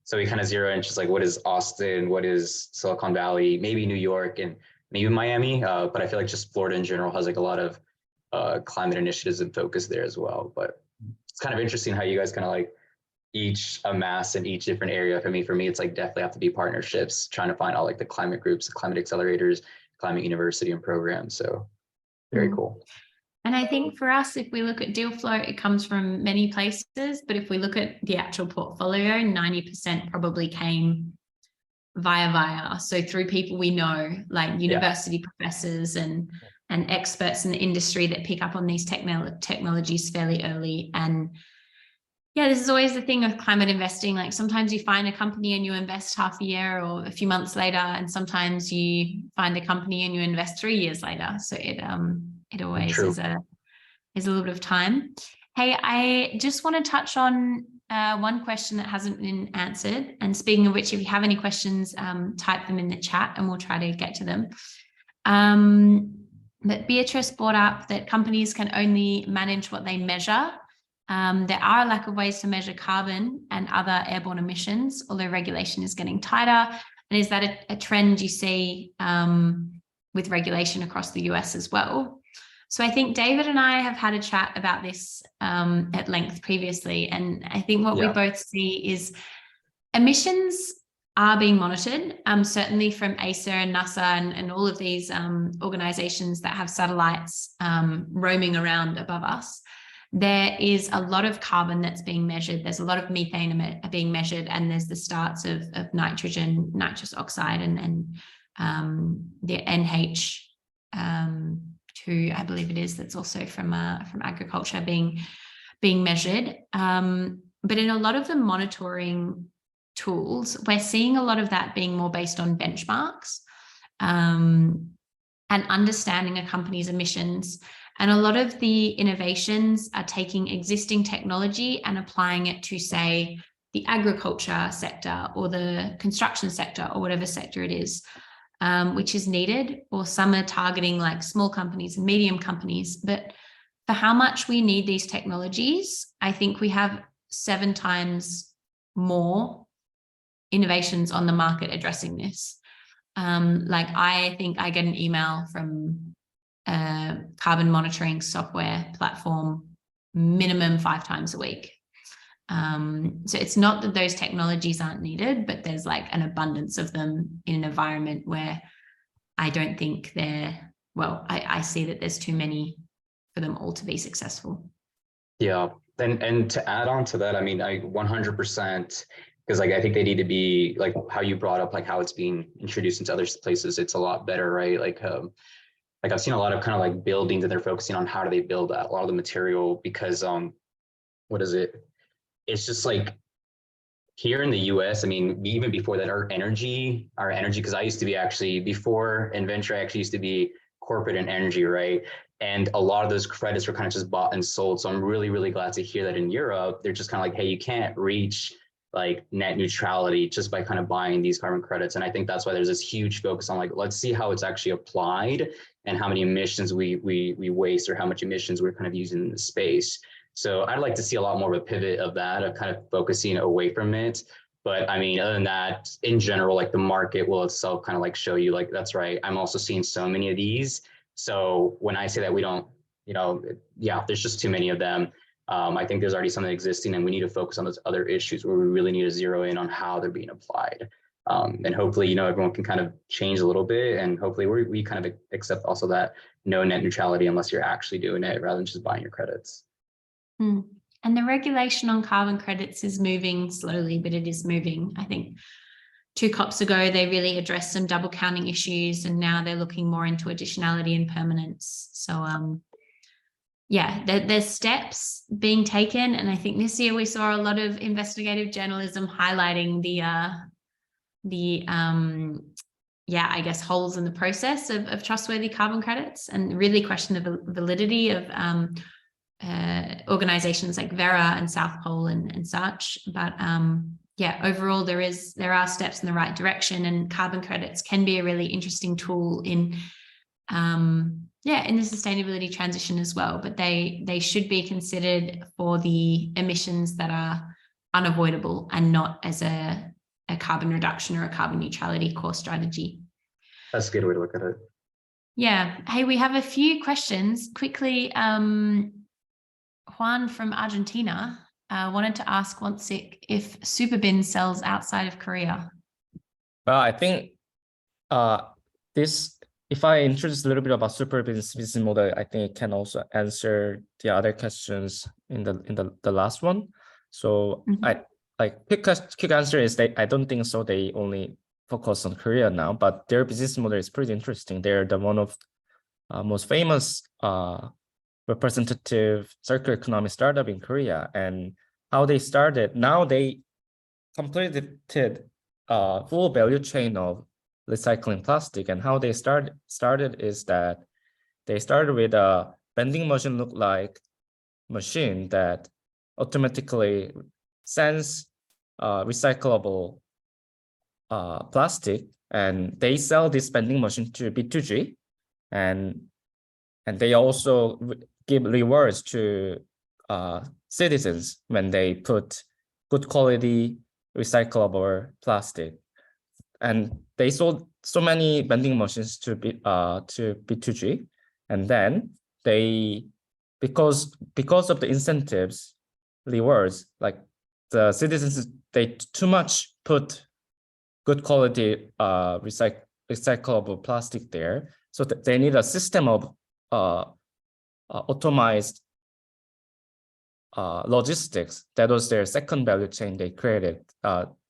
so we kind of zero in just like what is Austin, what is Silicon Valley, maybe New York, and maybe Miami. But I feel like just Florida in general has like a lot of climate initiatives and focus there as well. But it's kind of interesting how you guys kind of like each amass in each different area. For me, it's like definitely have to be partnerships, trying to find all like the climate groups, the climate accelerators, climate university and programs. So very cool. And I think for us, if we look at deal flow, it comes from many places. But if we look at the actual portfolio, 90% probably came via. So through people we know, like university professors and experts in the industry that pick up on these technologies fairly early. And yeah, this is always the thing with climate investing. Like sometimes you find a company and you invest half a year or a few months later, and sometimes you find a company and you invest 3 years later. So it always is a little bit of time. Hey, I just want to touch on one question that hasn't been answered. And speaking of which, if you have any questions, type them in the chat and we'll try to get to them. But Beatrice brought up that companies can only manage what they measure. There are a lack of ways to measure carbon and other airborne emissions, although regulation is getting tighter. And is that a trend you see with regulation across the US as well? So I think David and I have had a chat about this at length previously. And I think what we both see is emissions are being monitored, certainly from ACER and NASA and all of these organizations that have satellites roaming around above us. There is a lot of carbon that's being measured. There's a lot of methane being measured, and there's the starts of nitrous oxide, and the NH2, I believe it is, that's also from agriculture being measured. But in a lot of the monitoring tools, we're seeing a lot of that being more based on benchmarks and understanding a company's emissions. And a lot of the innovations are taking existing technology and applying it to, say, the agriculture sector or the construction sector or whatever sector it is, which is needed. Or some are targeting like small companies and medium companies. But for how much we need these technologies, I think we have 7 times more innovations on the market addressing this. Like I think I get an email from a carbon monitoring software platform minimum 5 times a week. So it's not that those technologies aren't needed, but there's like an abundance of them in an environment where I don't think I see that there's too many for them all to be successful. Yeah. And to add on to that, I mean, I 100%, because like I think they need to be like how you brought up, like how it's being introduced into other places. It's a lot better, right? Like like I've seen a lot of kind of like buildings that they're focusing on how do they build that, a lot of the material, because what is it? It's just like here in the US, I mean, even before that, our energy, because I used to be actually, before Inventure, I actually used to be corporate and energy, right? And a lot of those credits were kind of just bought and sold. So I'm really, really glad to hear that in Europe, they're just kind of like, hey, you can't reach like net neutrality just by kind of buying these carbon credits. And I think that's why there's this huge focus on like, let's see how it's actually applied and how many emissions we waste, or how much emissions we're kind of using in the space. So I'd like to see a lot more of a pivot of that, of kind of focusing away from it. But I mean, other than that, in general, like the market will itself kind of like show you like, that's right. I'm also seeing so many of these. So when I say that we don't, yeah, there's just too many of them. I think there's already something existing, and we need to focus on those other issues where we really need to zero in on how they're being applied. And hopefully, everyone can kind of change a little bit, and hopefully we kind of accept also that no net neutrality unless you're actually doing it rather than just buying your credits. And the regulation on carbon credits is moving slowly, but it is moving. I think 2 COPs ago, they really addressed some double counting issues, and now they're looking more into additionality and permanence. So yeah, there's steps being taken. And I think this year we saw a lot of investigative journalism highlighting yeah, I guess holes in the process of trustworthy carbon credits, and really question the validity of organizations like Verra and South Pole and such. But yeah, overall there are steps in the right direction, and carbon credits can be a really interesting tool in in the sustainability transition as well. But they should be considered for the emissions that are unavoidable, and not as a carbon reduction or a carbon neutrality core strategy. That's a good way to look at it. Yeah. Hey, we have a few questions quickly. Juan from Argentina wanted to ask Wonsick if Superbin sells outside of Korea. Well, I think if I introduce a little bit about Superbin's business model, I think it can also answer the other questions in the last one. So quick answer is that I don't think so. They only focus on Korea now, but their business model is pretty interesting. They're one of most famous representative circular economy startup in Korea. And how they started, now they completed full value chain of recycling plastic. And how they started is that they started with a vending machine look-like machine that automatically sends recyclable plastic, and they sell this vending machine to B2G, and they also give rewards to citizens when they put good quality recyclable plastic. And they sold so many vending machines to B2G, and then they, because of the incentives, rewards, like the citizens, they too much put good quality recyclable plastic there, so that they need a system of automized logistics. That was their second value chain they created.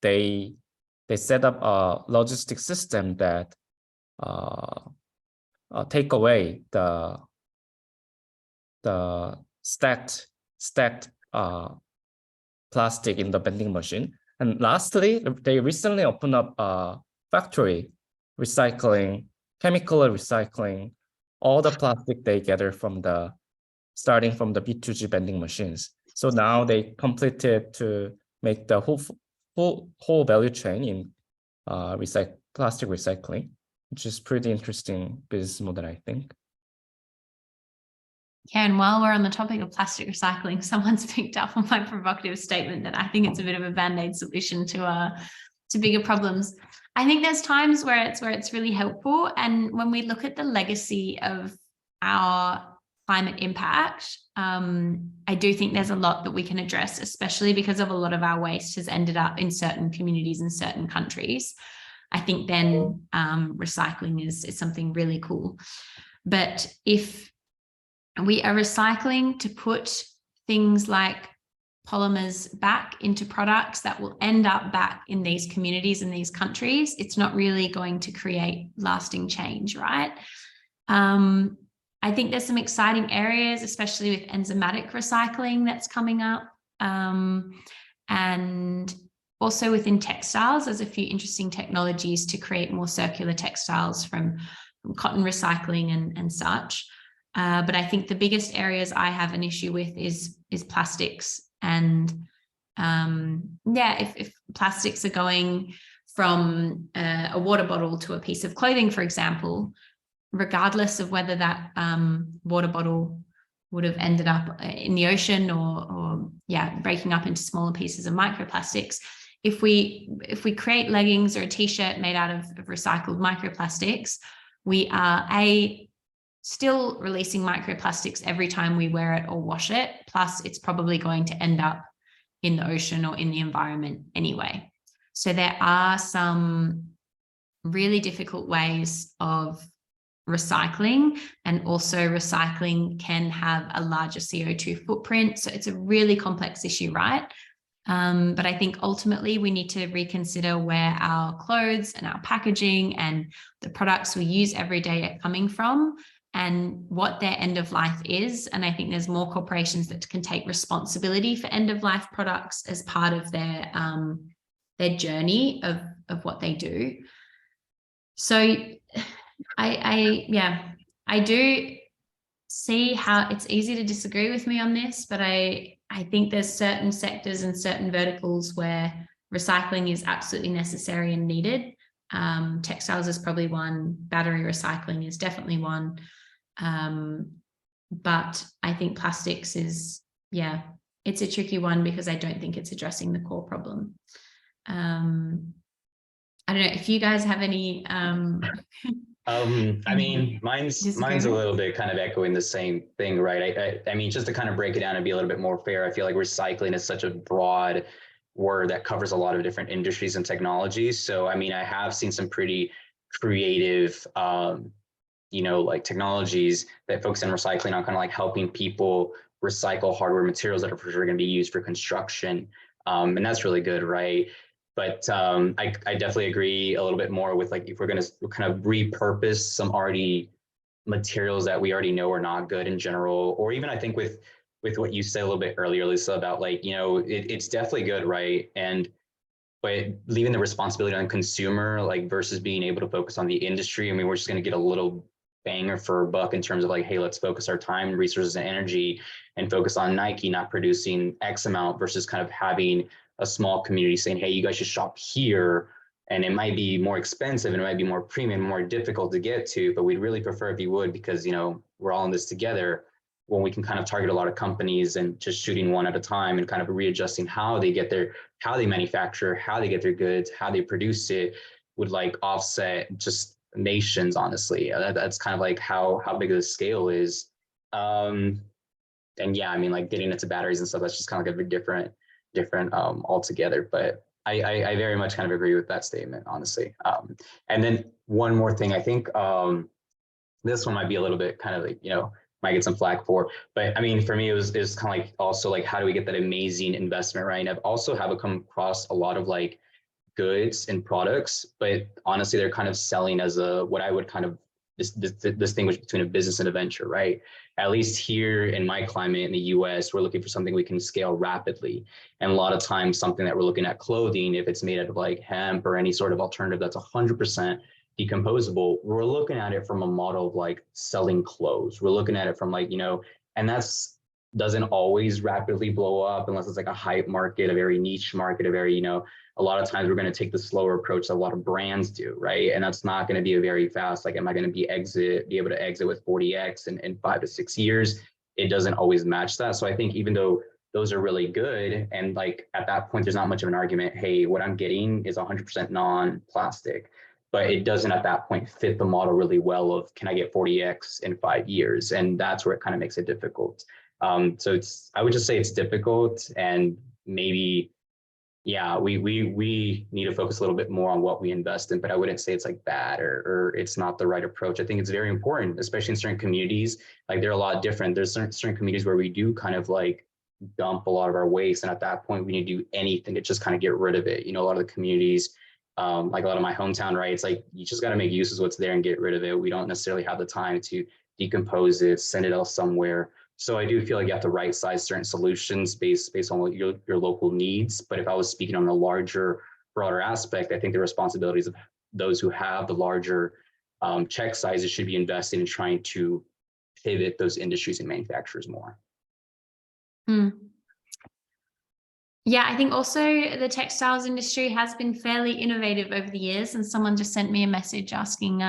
They set up a logistics system that take away the stacked plastic in the vending machine. And lastly, they recently opened up a factory recycling, chemical recycling all the plastic they gather starting from the B2G vending machines. So now they completed to make the whole value chain in plastic recycling, which is pretty interesting business model, I think. Yeah, and while we're on the topic of plastic recycling, someone's picked up on my provocative statement that I think it's a bit of a band-aid solution to bigger problems. I think there's times where it's really helpful, and when we look at the legacy of our climate impact, I do think there's a lot that we can address, especially because of a lot of our waste has ended up in certain communities in certain countries. I think then recycling is something really cool. But if we are recycling to put things like polymers back into products that will end up back in these communities in these countries, it's not really going to create lasting change, right? I think there's some exciting areas, especially with enzymatic recycling that's coming up. And also within textiles, there's a few interesting technologies to create more circular textiles from cotton recycling and such. But I think the biggest areas I have an issue with is plastics. And if plastics are going from a water bottle to a piece of clothing, for example, regardless of whether that water bottle would have ended up in the ocean or breaking up into smaller pieces of microplastics. If we create leggings or a t-shirt made out of recycled microplastics, we are still releasing microplastics every time we wear it or wash it. Plus, it's probably going to end up in the ocean or in the environment anyway. So there are some really difficult ways of recycling, and also recycling can have a larger CO2 footprint. So it's a really complex issue, right? But I think ultimately we need to reconsider where our clothes and our packaging and the products we use every day are coming from and what their end of life is. And I think there's more corporations that can take responsibility for end of life products as part of their journey of what they do. So I do see how it's easy to disagree with me on this, but I think there's certain sectors and certain verticals where recycling is absolutely necessary and needed. Textiles is probably one, battery recycling is definitely one. But I think plastics is, it's a tricky one because I don't think it's addressing the core problem. I don't know if you guys have any I mean, mine's a little bit kind of echoing the same thing, right? I mean, just to kind of break it down and be a little bit more fair, I feel like recycling is such a broad word that covers a lot of different industries and technologies. So, I mean, I have seen some pretty creative, like technologies that focus on recycling on kind of like helping people recycle hardware materials that are for sure going to be used for construction. And that's really good, right? But I definitely agree a little bit more with like if we're going to kind of repurpose some already materials that we already know are not good in general, or even I think with what you said a little bit earlier, Lisa, about like, it's definitely good, right? But leaving the responsibility on consumer, like versus being able to focus on the industry. I mean, we're just going to get a little banger for a buck in terms of like, hey, let's focus our time, resources, and energy and focus on Nike not producing X amount versus kind of having a small community saying, hey, you guys should shop here. And it might be more expensive and it might be more premium, more difficult to get to, but we'd really prefer if you would, because, we're all in this together, when we can kind of target a lot of companies and just shooting one at a time and kind of readjusting how they manufacture, how they get their goods, how they produce it would like offset just nations, honestly. That's kind of like how big of the scale is. And yeah, I mean, like getting into batteries and stuff, that's just kind of like a big different altogether. But I very much kind of agree with that statement, honestly. And then one more thing, I think this one might be a little bit kind of like, might get some flack for, but I mean, for me, it was kind of like also like, how do we get that amazing investment, right? And I've also come across a lot of like goods and products, but honestly, they're kind of selling as what I would kind of distinguish between a business and a venture, right? At least here in my climate in the US, we're looking for something we can scale rapidly. And a lot of times something that we're looking at clothing, if it's made out of like hemp or any sort of alternative that's 100% decomposable, we're looking at it from a model of like selling clothes. We're looking at it from like, and that's doesn't always rapidly blow up unless it's like a hype market, a very niche market, a very, a lot of times we're going to take the slower approach that a lot of brands do, right? And that's not going to be a very fast, like, am I going to be able to exit with 40X in 5 to 6 years? It doesn't always match that. So I think even though those are really good, and like at that point, there's not much of an argument, hey, what I'm getting is 100% non-plastic, but it doesn't at that point fit the model really well of, can I get 40X in 5 years? And that's where it kind of makes it difficult. So I would just say it's difficult, and maybe, yeah, we need to focus a little bit more on what we invest in, but I wouldn't say it's like bad or it's not the right approach. I think it's very important, especially in certain communities. Like they're a lot different. There's certain communities where we do kind of like dump a lot of our waste, and at that point we need to do anything to just kind of get rid of it. A lot of the communities like a lot of my hometown, right? It's like, you just got to make use of what's there and get rid of it. We don't necessarily have the time to decompose it, send it else somewhere. So I do feel like you have to right size certain solutions based on what your local needs. But if I was speaking on a larger, broader aspect, I think the responsibilities of those who have the larger check sizes should be investing in trying to pivot those industries and manufacturers more. Yeah, I think also the textiles industry has been fairly innovative over the years, and someone just sent me a message asking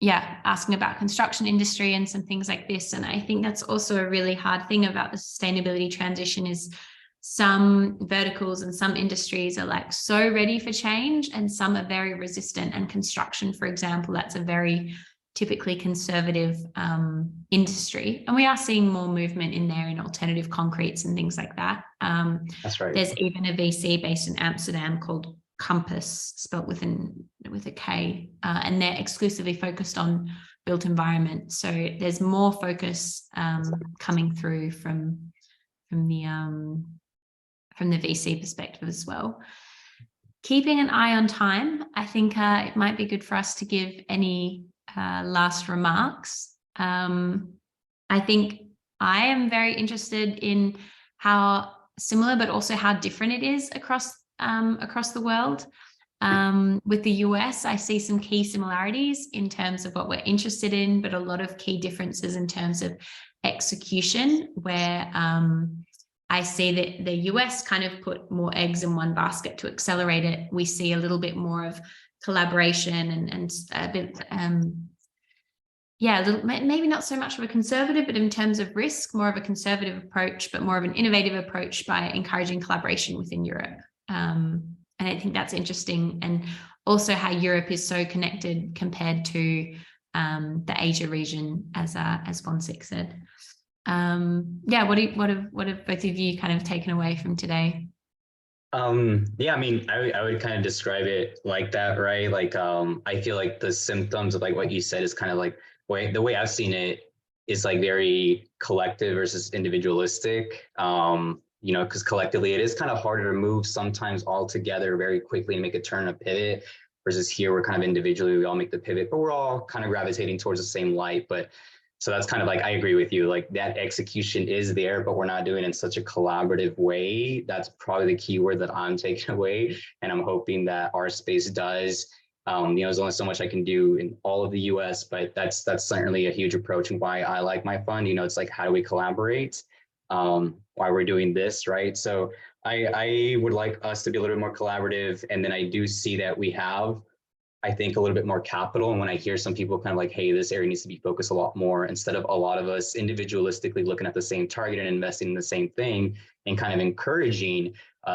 asking about construction industry and some things like this. And I think that's also a really hard thing about the sustainability transition is some verticals and some industries are like so ready for change and some are very resistant. And construction, for example, that's a very typically conservative industry. And we are seeing more movement in there in alternative concretes and things like that. That's right. There's even a VC based in Amsterdam called Compass, spelt with a K, and they're exclusively focused on built environment. So there's more focus coming through from the VC perspective as well. Keeping an eye on time, I think it might be good for us to give any last remarks. I think I am very interested in how similar, but also how different it is across the world. With the US, I see some key similarities in terms of what we're interested in, but a lot of key differences in terms of execution, where I see that the US kind of put more eggs in one basket to accelerate it. We see a little bit more of collaboration and a bit, maybe not so much of a conservative, but in terms of risk, more of a conservative approach, but more of an innovative approach by encouraging collaboration within Europe. And I think that's interesting. And also how Europe is so connected compared to the Asia region, as Wonsik said. What have both of you kind of taken away from today? I mean, I would kind of describe it like that, right? Like, I feel like the symptoms of like what you said is kind of like the way I've seen it is like very collective versus individualistic. Because collectively it is kind of harder to move sometimes all together very quickly and make a turn, a pivot, versus here we're kind of individually, we all make the pivot, but we're all kind of gravitating towards the same light. But so that's kind of like, I agree with you, like that execution is there, but we're not doing it in such a collaborative way. That's probably the key word that I'm taking away. And I'm hoping that our space does. There's only so much I can do in all of the US, but that's certainly a huge approach and why I like my fund. It's like, how do we collaborate? Why we're doing this, right? So I would like us to be a little bit more collaborative. And then I do see that we have, I think, a little bit more capital. And when I hear some people kind of like, hey, this area needs to be focused a lot more, instead of a lot of us individualistically looking at the same target and investing in the same thing and kind of encouraging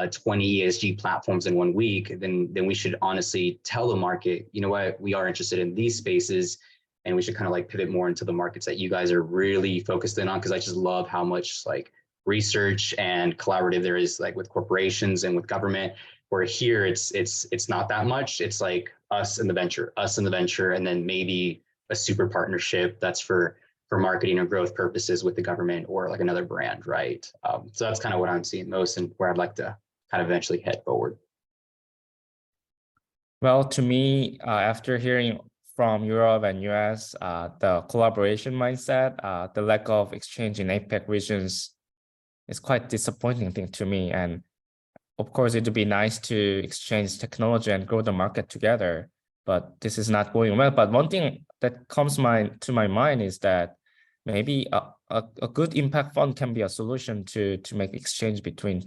20 ESG platforms in 1 week, then we should honestly tell the market, you know what, we are interested in these spaces and we should kind of like pivot more into the markets that you guys are really focused in on. Because I just love how much like research and collaborative there is like with corporations and with government, where here it's not that much. It's like us in the venture, and then maybe a super partnership that's for marketing or growth purposes with the government or like another brand, right? So that's kind of what I'm seeing most and where I'd like to kind of eventually head forward. Well, to me, after hearing from Europe and US, the collaboration mindset, the lack of exchange in APEC regions is quite disappointing thing to me. And of course, it would be nice to exchange technology and grow the market together, but this is not going well. But one thing that comes to my mind is that maybe a good impact fund can be a solution to make exchange between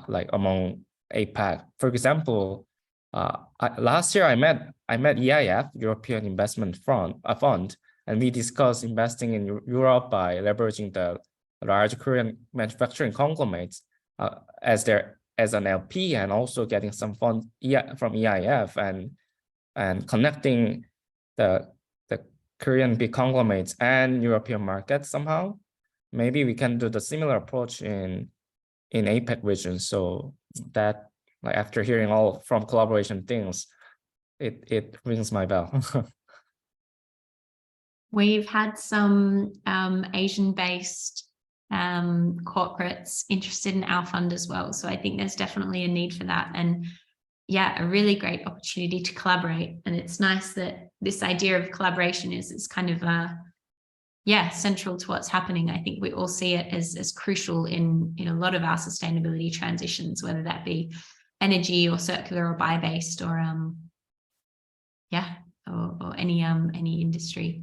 like among APAC. For example, last year I met EIF, European Investment Fund, and we discussed investing in Europe by leveraging the large Korean manufacturing conglomerates as an LP, and also getting some funds from EIF and connecting the Korean big conglomerates and European markets somehow. Maybe we can do the similar approach in APEC region. So that, like, after hearing all from collaboration things, it rings my bell. We've had some Asian-based corporates interested in our fund as well. So I think there's definitely a need for that. And yeah, a really great opportunity to collaborate. And it's nice that this idea of collaboration is kind of central to what's happening. I think we all see it as crucial in a lot of our sustainability transitions, whether that be energy or circular or bio-based or or any industry.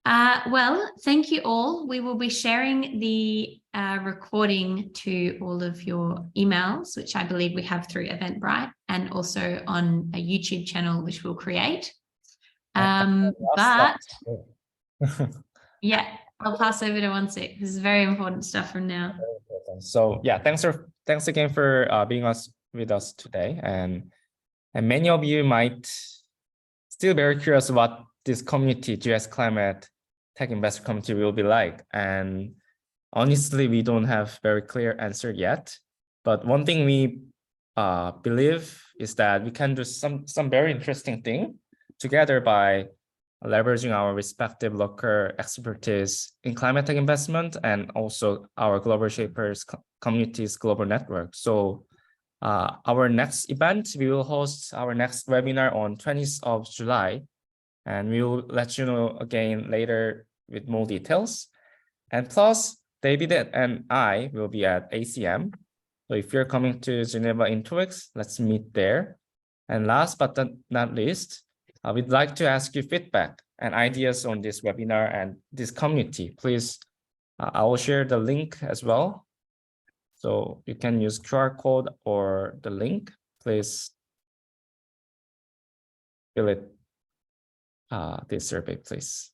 Well, thank you all. We will be sharing the recording to all of your emails, which I believe we have through Eventbrite, and also on a YouTube channel, which we'll create. But yeah, I'll pass over to Wansik. This is very important stuff from now. So yeah, thanks again for being with us today, and many of you might still very curious what this community, GS Climate Tech Investor Community, will be like. And honestly, we don't have very clear answer yet. But one thing we believe is that we can do some very interesting thing together by leveraging our respective local expertise in climate tech investment and also our Global Shapers community's global network. So our next event, we will host our next webinar on 20th of July, and we will let you know again later with more details. And plus, David and I will be at ACM. So if you're coming to Geneva in 2 weeks, let's meet there. And last but not least, we'd like to ask you feedback and ideas on this webinar and this community. Please, I will share the link as well. So you can use QR code or the link. Please fill it, this survey, please.